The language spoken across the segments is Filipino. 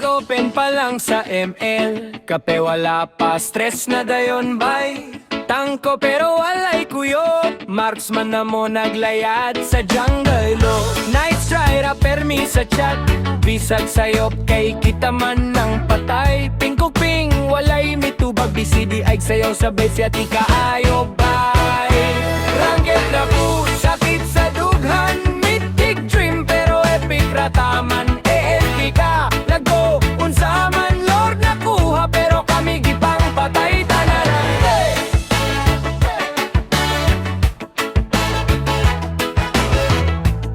Kag-open pa lang sa ML, kape wala pa, stress na dayon bay. Tangko pero walay kuyot, marksman na mo naglayad sa jungle lo. Nice try ra permi sa chat, bisag sayop kay kita man ng patay. Pingkog ping walay mitubag, BCD ay sayo sabay siya ti kaayo bay. Ranget na po, sakit sa dughan, mythic dream pero epic rataman. ELP ka, lago, unsa man Lord nakuha pero kami gipang patay tanaran. Hey!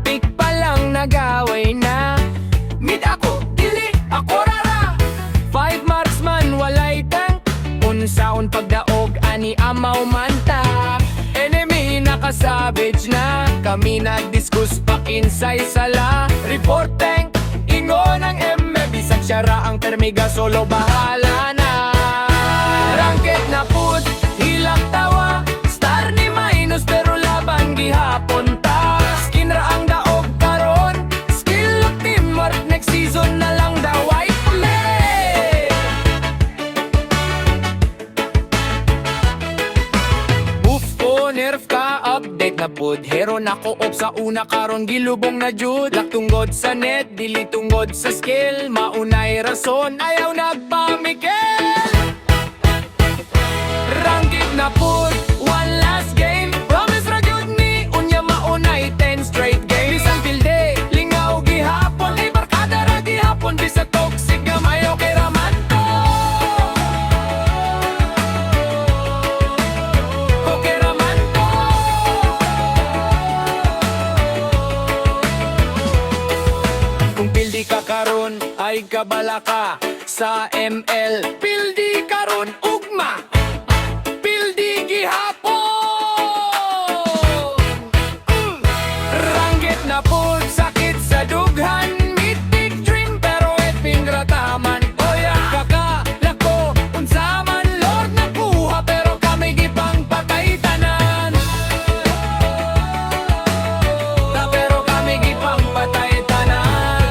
Pick pa lang nagaway na, mid ako, dili, ako rara. 5 marksman, walay tank, unsaon pagdaog, ani amaw manta. Enemy naka-savage na, kami nag-discuss pa kinsay sala. Report tank, ingo ng emme, bisag syara ang permiga, solo bahala na. Ranked na pud, hilak tawa, star ni minus pero laban gihapon ta. Skin ra ang daog karon, skill of teamwork, next season na lang daw ay play. Move ko, nerf ka, update na pud. Hero na ko op sa una karon gilubong na jud. Lak tunggod sa net, dili tunggod sa skill. Maunay rason, ayaw nagpamikel. Ranking na pud, one last game. Promise ra gyud ni, unya maunay 10 straight games. Bisan pilde, lingaw gihapon, ay barkada ra gihapon. Bisa toxic nga mayo kay raman to. Okay raman to. Kung pildi ka karon, ay kabala ka sa ML. Pildi karon, ugma. Pildi gihapon. Ranggit na pud, sakit sa dughan, mythic dream pero eping rataman. Oya kaka, lako, unsa man Lord nakuha pero kami gipang patay tanan. Ta pero kami gipang patay tanan.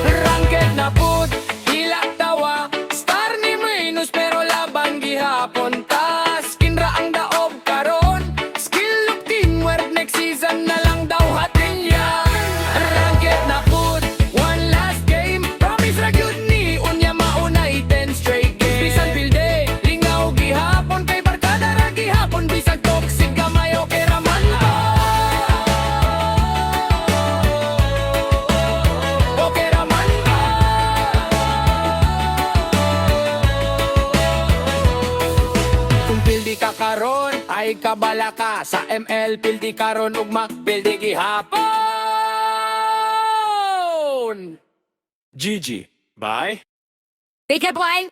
Ranggit na pud, hilak tawa, star ni minus pero laban gihapon ta. Skin ra ang daob karon, skill of teamwork, next season na lang daw hatin yan. Ranggit na pud, one last game. Promise ra gyud ni, unya maunay 10 straight games. Bisan pilde, lingaw gihapon, kay barkada ra gihapon. Bisag toxic gamay okay raman to. Okay raman to. Kung pildi ka karon, ay kabala ka sa ML. Pildi karon, ugma, pildi gihapon. GG. Bye. Take a point.